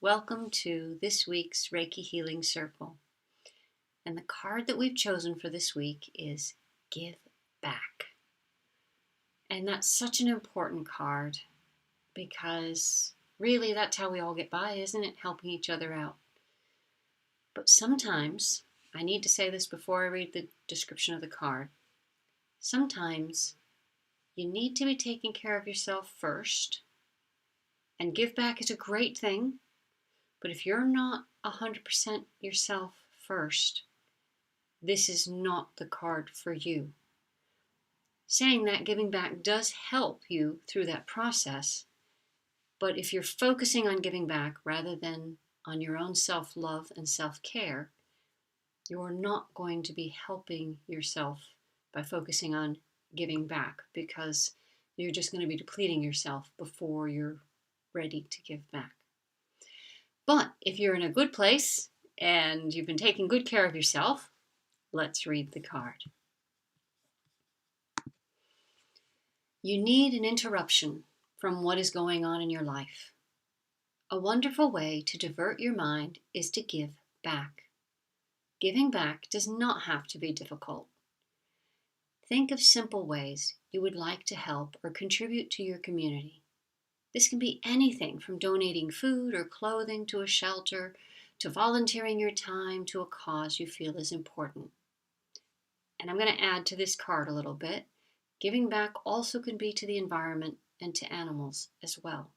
Welcome to this week's Reiki Healing Circle. And the card that we've chosen for this week is Give Back. And that's such an important card because really that's how we all get by, isn't it? Helping each other out. But sometimes, I need to say this before I read the description of the card, sometimes you need to be taking care of yourself first. And give back is a great thing. But if you're not 100% yourself first, this is not the card for you. Saying that, giving back does help you through that process. But if you're focusing on giving back rather than on your own self-love and self-care, you're not going to be helping yourself by focusing on giving back because you're just going to be depleting yourself before you're ready to give back. But if you're in a good place and you've been taking good care of yourself, let's read the card. You need an interruption from what is going on in your life. A wonderful way to divert your mind is to give back. Giving back does not have to be difficult. Think of simple ways you would like to help or contribute to your community. This can be anything from donating food or clothing to a shelter, to volunteering your time to a cause you feel is important. And I'm going to add to this card a little bit. Giving back also can be to the environment and to animals as well.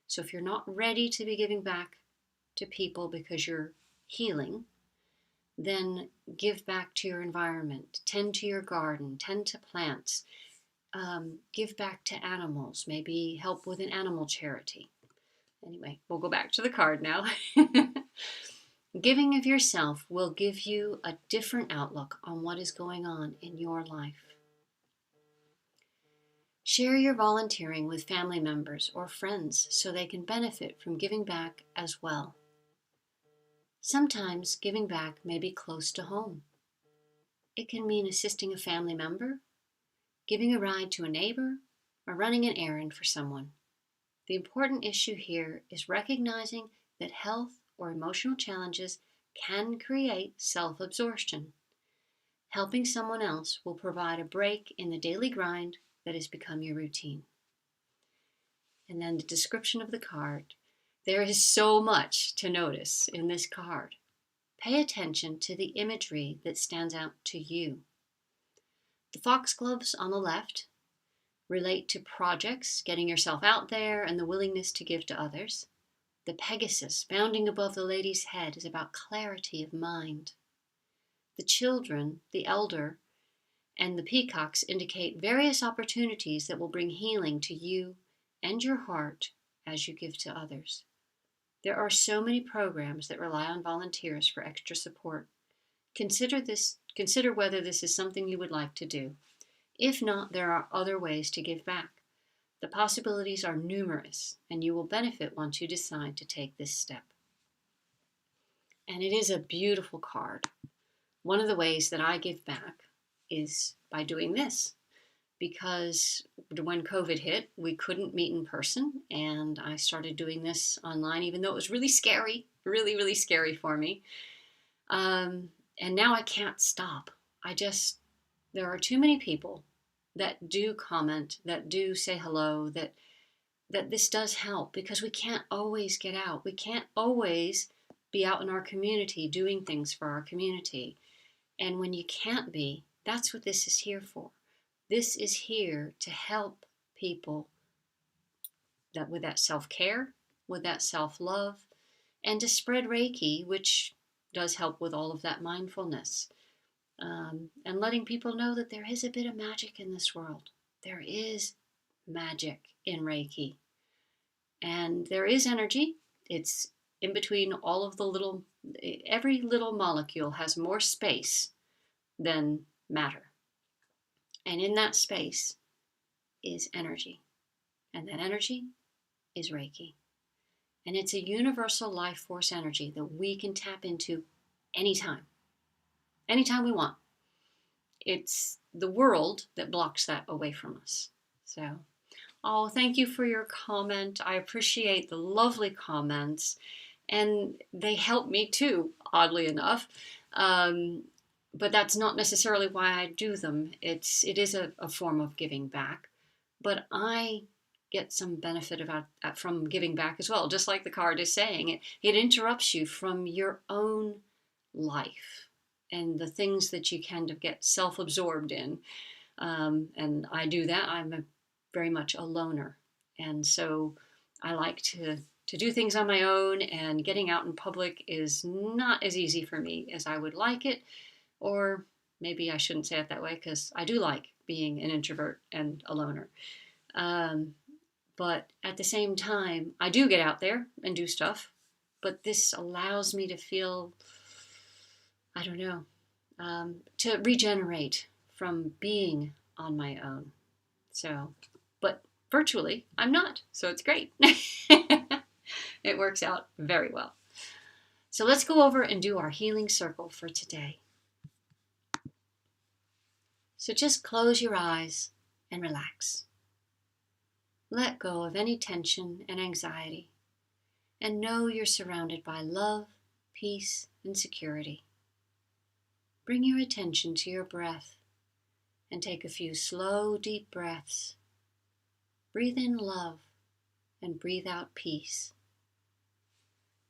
So if you're not ready to be giving back to people because you're healing, then give back to your environment, tend to your garden, tend to plants. Give back to animals, maybe help with an animal charity. Anyway, we'll go back to the card now. Giving of yourself will give you a different outlook on what is going on in your life. Share your volunteering with family members or friends so they can benefit from giving back as well. Sometimes giving back may be close to home. It can mean assisting a family member, giving a ride to a neighbor, or running an errand for someone. The important issue here is recognizing that health or emotional challenges can create self-absorption. Helping someone else will provide a break in the daily grind that has become your routine. And then the description of the card. There is so much to notice in this card. Pay attention to the imagery that stands out to you. The foxgloves on the left relate to projects, getting yourself out there, and the willingness to give to others. The Pegasus bounding above the lady's head is about clarity of mind. The children, the elder, and the peacocks indicate various opportunities that will bring healing to you and your heart as you give to others. There are so many programs that rely on volunteers for extra support. Consider whether this is something you would like to do. If not, there are other ways to give back. The possibilities are numerous, and you will benefit once you decide to take this step. And it is a beautiful card. One of the ways that I give back is by doing this, because when COVID hit, we couldn't meet in person, and I started doing this online, even though it was really scary, really, really scary for me. And now I can't stop. There are too many people that do comment, that do say hello, that this does help because we can't always get out. We can't always be out in our community doing things for our community. And when you can't be, that's what this is here for. This is here to help people with that self-care, with that self-love, and to spread Reiki, which does help with all of that mindfulness. And letting people know that there is a bit of magic in this world. There is magic in Reiki. And there is energy. It's in between all of every little molecule has more space than matter. And in that space is energy. And that energy is Reiki. And it's a universal life force energy that we can tap into anytime we want. It's the world that blocks that away from us. So, thank you for your comment. I appreciate the lovely comments. And they help me too, oddly enough. Um, but that's not necessarily why I do them. It is a form of giving back, but I get some benefit from giving back as well. Just like the card is saying, it interrupts you from your own life and the things that you kind of get self-absorbed in. And I do that. Very much a loner, and so I like to do things on my own, and getting out in public is not as easy for me as I would like it. Or maybe I shouldn't say it that way, because I do like being an introvert and a loner. Um, but at the same time, I do get out there and do stuff. But this allows me to feel, I don't know, to regenerate from being on my own. So, but virtually, I'm not. So it's great. It works out very well. So let's go over and do our healing circle for today. So just close your eyes and relax. Let go of any tension and anxiety, and know you're surrounded by love, peace, and security. Bring your attention to your breath and take a few slow, deep breaths. Breathe in love and breathe out peace.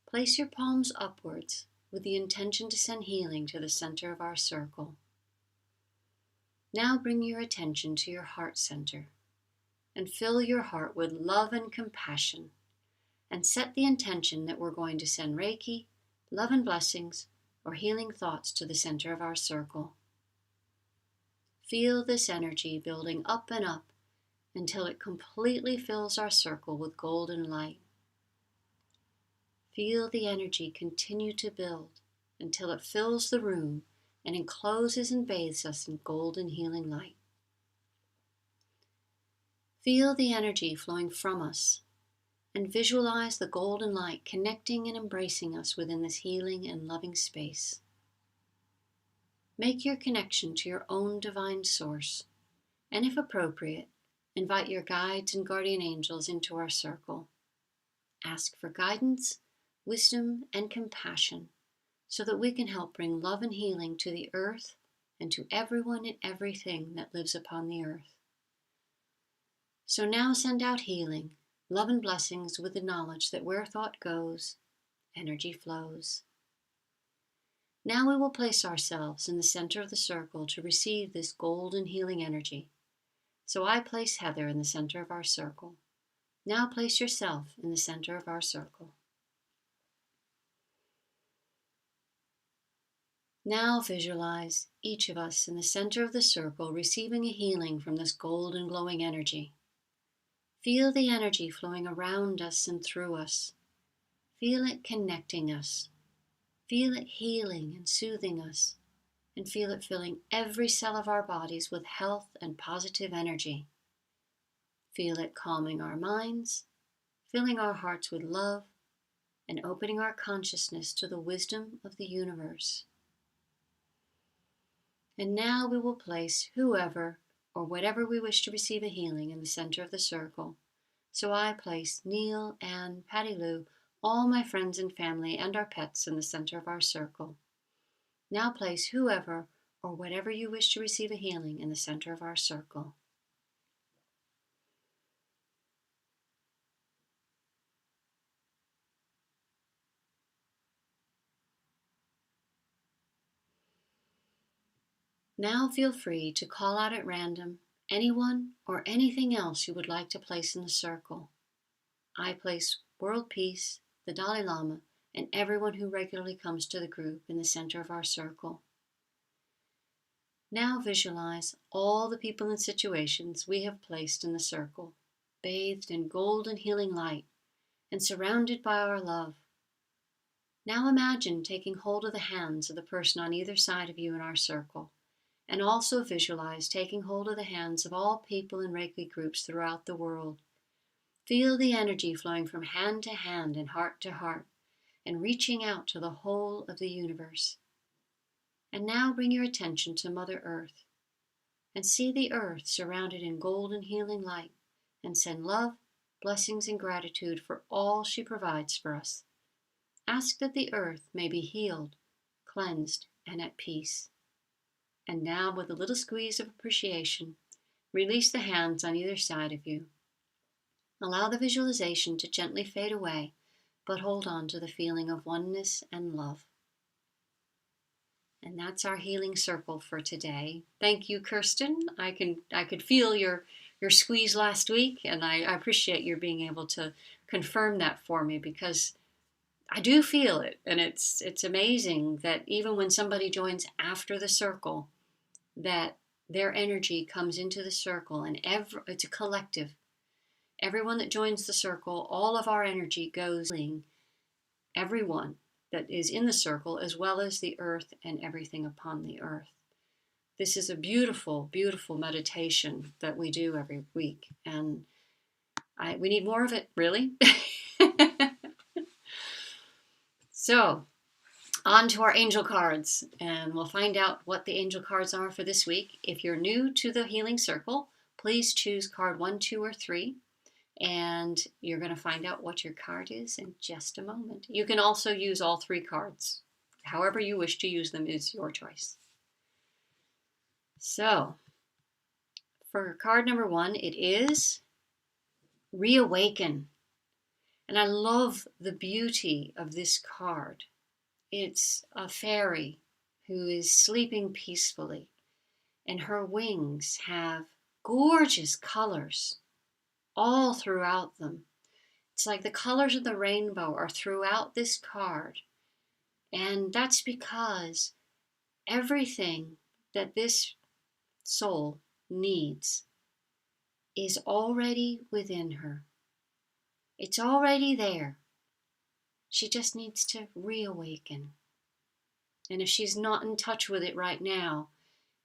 Place your palms upwards with the intention to send healing to the center of our circle. Now bring your attention to your heart center and fill your heart with love and compassion, and set the intention that we're going to send Reiki, love and blessings, or healing thoughts to the center of our circle. Feel this energy building up and up until it completely fills our circle with golden light. Feel the energy continue to build until it fills the room and encloses and bathes us in golden healing light. Feel the energy flowing from us and visualize the golden light connecting and embracing us within this healing and loving space. Make your connection to your own divine source, and if appropriate, invite your guides and guardian angels into our circle. Ask for guidance, wisdom, and compassion so that we can help bring love and healing to the earth and to everyone and everything that lives upon the earth. So now send out healing, love and blessings with the knowledge that where thought goes, energy flows. Now we will place ourselves in the center of the circle to receive this golden healing energy. So I place Heather in the center of our circle. Now place yourself in the center of our circle. Now visualize each of us in the center of the circle receiving a healing from this golden glowing energy. Feel the energy flowing around us and through us. Feel it connecting us. Feel it healing and soothing us. And feel it filling every cell of our bodies with health and positive energy. Feel it calming our minds, filling our hearts with love, and opening our consciousness to the wisdom of the universe. And now we will place whoever or whatever we wish to receive a healing in the center of the circle. So I place Neil, Anne, Patty Lou, all my friends and family, and our pets in the center of our circle. Now place whoever or whatever you wish to receive a healing in the center of our circle. Now feel free to call out at random anyone or anything else you would like to place in the circle. I place world peace, the Dalai Lama, and everyone who regularly comes to the group in the center of our circle. Now visualize all the people and situations we have placed in the circle, bathed in golden healing light and surrounded by our love. Now imagine taking hold of the hands of the person on either side of you in our circle, and also visualize taking hold of the hands of all people in Reiki groups throughout the world. Feel the energy flowing from hand to hand and heart to heart, and reaching out to the whole of the universe. And now bring your attention to Mother Earth, and see the earth surrounded in golden healing light, and send love, blessings, and gratitude for all she provides for us. Ask that the earth may be healed, cleansed, and at peace. And now, with a little squeeze of appreciation, release the hands on either side of you. Allow the visualization to gently fade away, but hold on to the feeling of oneness and love. And that's our healing circle for today. Thank you, Kirsten. I could feel your squeeze last week, and I appreciate your being able to confirm that for me, because I do feel it, and it's amazing that even when somebody joins after the circle, that their energy comes into the circle, and it's a collective. Everyone that joins the circle, all of our energy goes in everyone that is in the circle, as well as the earth and everything upon the earth. This is a beautiful, beautiful meditation that we do every week, and we need more of it, really. So, on to our angel cards, and we'll find out what the angel cards are for this week. If you're new to the Healing Circle, please choose card 1, 2, or 3. And you're going to find out what your card is in just a moment. You can also use all 3 cards. However you wish to use them is your choice. So, for card number 1, it is Reawaken. And I love the beauty of this card. It's a fairy who is sleeping peacefully, and her wings have gorgeous colors all throughout them. It's like the colors of the rainbow are throughout this card. And that's because everything that this soul needs is already within her. It's already there. She just needs to reawaken. And if she's not in touch with it right now,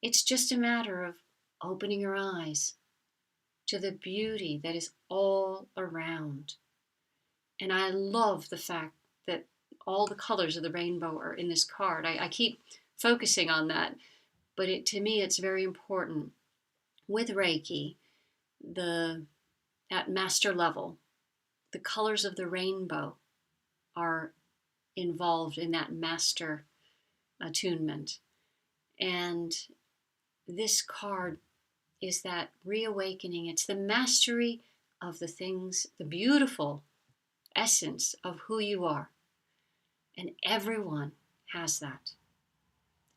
it's just a matter of opening her eyes to the beauty that is all around. And I love the fact that all the colors of the rainbow are in this card. I keep focusing on that, but to me it's very important. With Reiki, at master level, the colors of the rainbow are involved in that master attunement. And this card is that reawakening. It's the mastery of the things, the beautiful essence of who you are. And everyone has that.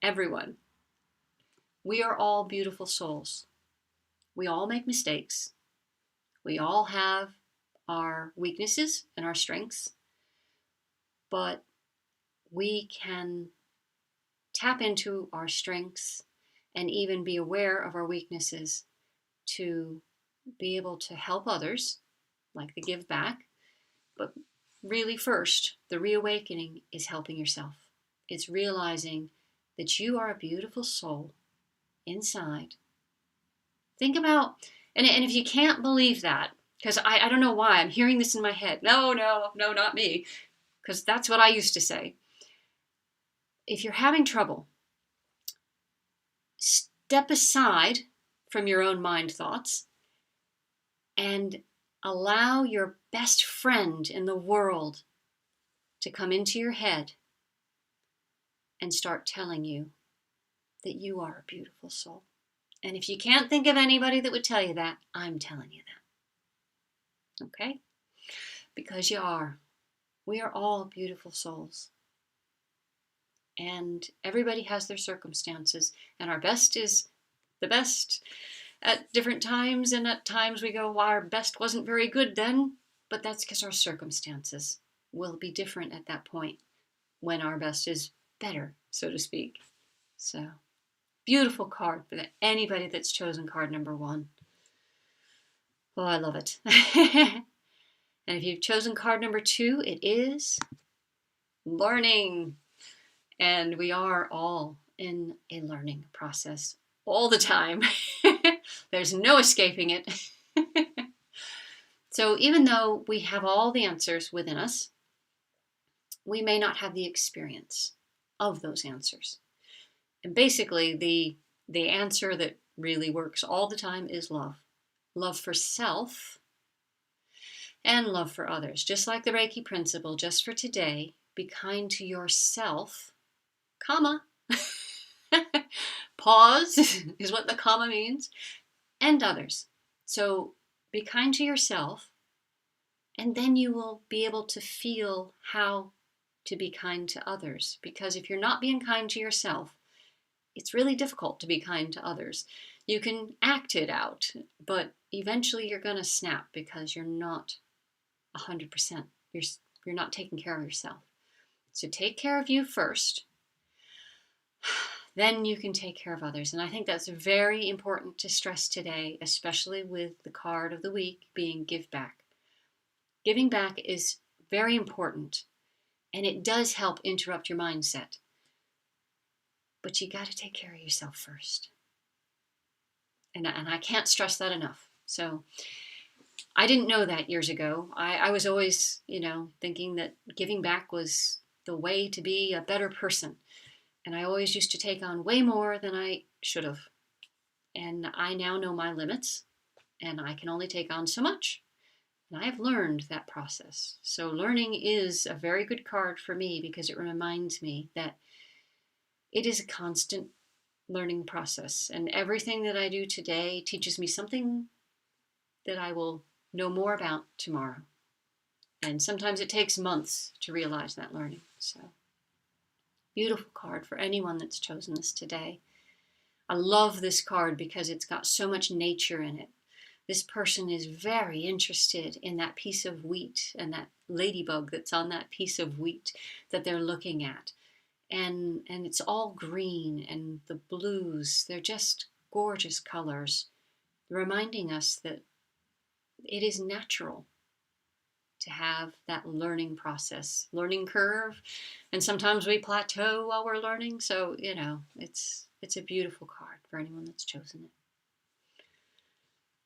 Everyone. We are all beautiful souls. We all make mistakes. We all have our weaknesses and our strengths. But we can tap into our strengths and even be aware of our weaknesses to be able to help others, like the give back. But really first, the reawakening is helping yourself. It's realizing that you are a beautiful soul inside. Think about, and if you can't believe that, because I don't know why, I'm hearing this in my head. No, not me. Because that's what I used to say. If you're having trouble, step aside from your own mind thoughts and allow your best friend in the world to come into your head and start telling you that you are a beautiful soul. And if you can't think of anybody that would tell you that, I'm telling you that. Okay? Because you are. We are all beautiful souls. And everybody has their circumstances. And our best is the best at different times. And at times we go, well, our best wasn't very good then. But that's because our circumstances will be different at that point when our best is better, so to speak. So, beautiful card for anybody that's chosen card number 1. Oh, I love it. And if you've chosen card number 2, it is learning. And we are all in a learning process all the time. There's no escaping it. So even though we have all the answers within us, we may not have the experience of those answers. And basically, the answer that really works all the time is love. Love for self and love for others. Just like the Reiki principle, just for today, be kind to yourself, comma, pause is what the comma means, and others. So be kind to yourself, and then you will be able to feel how to be kind to others. Because if you're not being kind to yourself, it's really difficult to be kind to others. You can act it out, but eventually you're going to snap because you're not 100%. You're not taking care of yourself. So take care of you first. Then you can take care of others. And I think that's very important to stress today, especially with the card of the week being give back. Giving back is very important, and it does help interrupt your mindset. But you got to take care of yourself first. And I can't stress that enough. So I didn't know that years ago. I was always, thinking that giving back was the way to be a better person. And I always used to take on way more than I should have. And I now know my limits, and I can only take on so much. And I have learned that process. So learning is a very good card for me because it reminds me that it is a constant learning process. And everything that I do today teaches me something that I will know more about tomorrow. And sometimes it takes months to realize that learning. So beautiful card for anyone that's chosen this today. I love this card because it's got so much nature in it. This person is very interested in that piece of wheat and that ladybug that's on that piece of wheat that they're looking at. And it's all green, and the blues, they're just gorgeous colors, reminding us that it is natural to have that learning process, learning curve. And sometimes we plateau while we're learning. So, it's a beautiful card for anyone that's chosen it.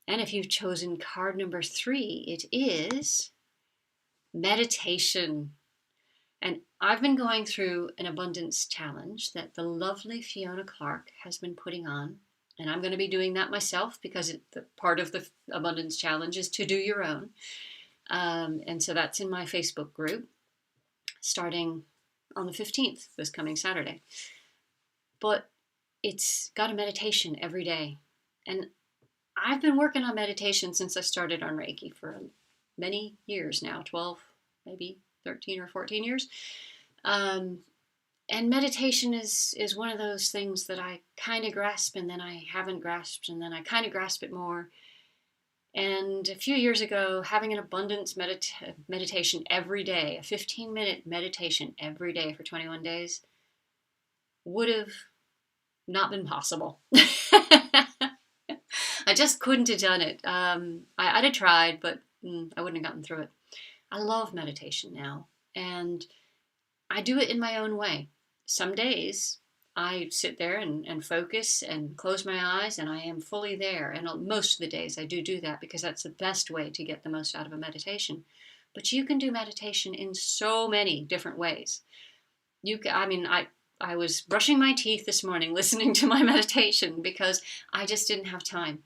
And if you've chosen card number 3, it is meditation. And I've been going through an abundance challenge that the lovely Fiona Clark has been putting on. And I'm going to be doing that myself because the part of the abundance challenge is to do your own. And so that's in my Facebook group starting on the 15th, this coming Saturday. But it's got a meditation every day. And I've been working on meditation since I started on Reiki for many years now, 12, maybe 13 or 14 years. And meditation is one of those things that I kind of grasp and then I haven't grasped and then I kind of grasp it more. And a few years ago, having an abundance meditation every day, a 15-minute meditation every day for 21 days, would have not been possible. I just couldn't have done it. I'd have tried, but I wouldn't have gotten through it. I love meditation now, and I do it in my own way. Some days I sit there and focus and close my eyes, and I am fully there. And most of the days I do that because that's the best way to get the most out of a meditation. But you can do meditation in so many different ways. I was brushing my teeth this morning listening to my meditation because I just didn't have time.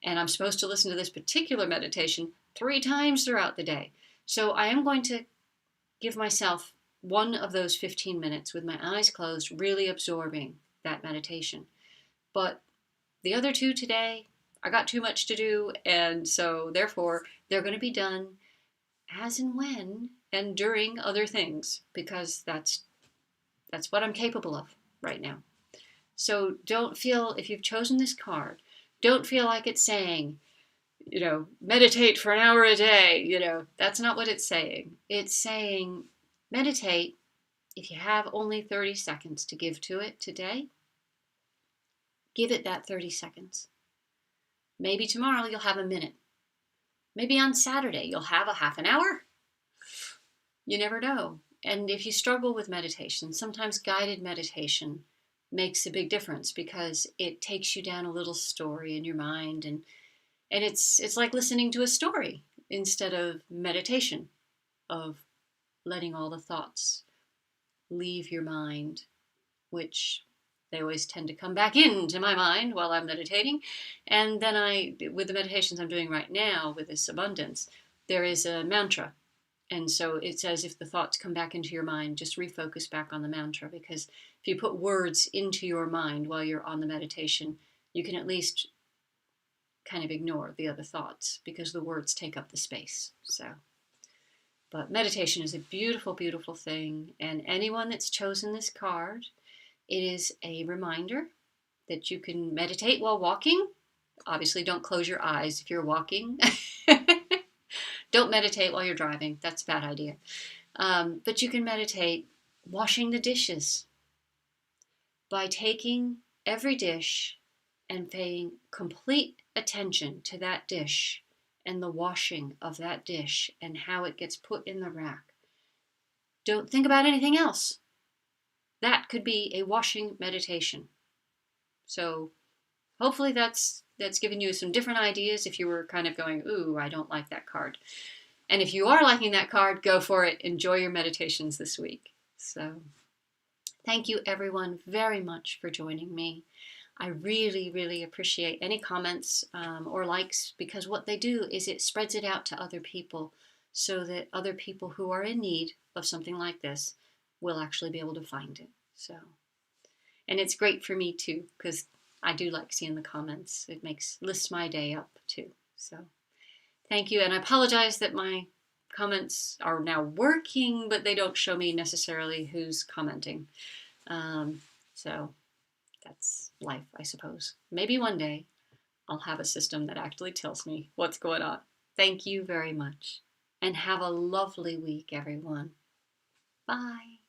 And I'm supposed to listen to this particular meditation 3 times throughout the day. So I am going to give myself one of those 15 minutes with my eyes closed, really absorbing that meditation. But the other 2 today, I got too much to do, and so therefore they're going to be done as and when and during other things, because that's what I'm capable of right now. So don't feel, if you've chosen this card, don't feel like it's saying, meditate for an hour a day. That's not what it's saying. It's saying meditate. If you have only 30 seconds to give to it today, give it that 30 seconds. Maybe tomorrow you'll have a minute. Maybe on Saturday you'll have a half an hour. You never know. And if you struggle with meditation, sometimes guided meditation makes a big difference because it takes you down a little story in your mind, and it's like listening to a story instead of meditation, of letting all the thoughts leave your mind, which they always tend to come back into my mind while I'm meditating. And then with the meditations I'm doing right now with this abundance, there is a mantra. And so it says if the thoughts come back into your mind, just refocus back on the mantra, because if you put words into your mind while you're on the meditation, you can at least kind of ignore the other thoughts because the words take up the space. But meditation is a beautiful, beautiful thing. And anyone that's chosen this card, it is a reminder that you can meditate while walking. Obviously, don't close your eyes if you're walking. Don't meditate while you're driving. That's a bad idea. But you can meditate washing the dishes by taking every dish and paying complete attention to that dish and the washing of that dish and how it gets put in the rack. Don't think about anything else. That could be a washing meditation. So hopefully that's given you some different ideas if you were kind of going, ooh, I don't like that card. And if you are liking that card, go for it. Enjoy your meditations this week. So thank you everyone very much for joining me. I really, really appreciate any comments or likes, because what they do is it spreads it out to other people so that other people who are in need of something like this will actually be able to find it. So, and it's great for me too, because I do like seeing the comments. It lists my day up too. So thank you. And I apologize that my comments are now working, but they don't show me necessarily who's commenting. So that's life, I suppose. Maybe one day I'll have a system that actually tells me what's going on. Thank you very much. And have a lovely week, everyone. Bye.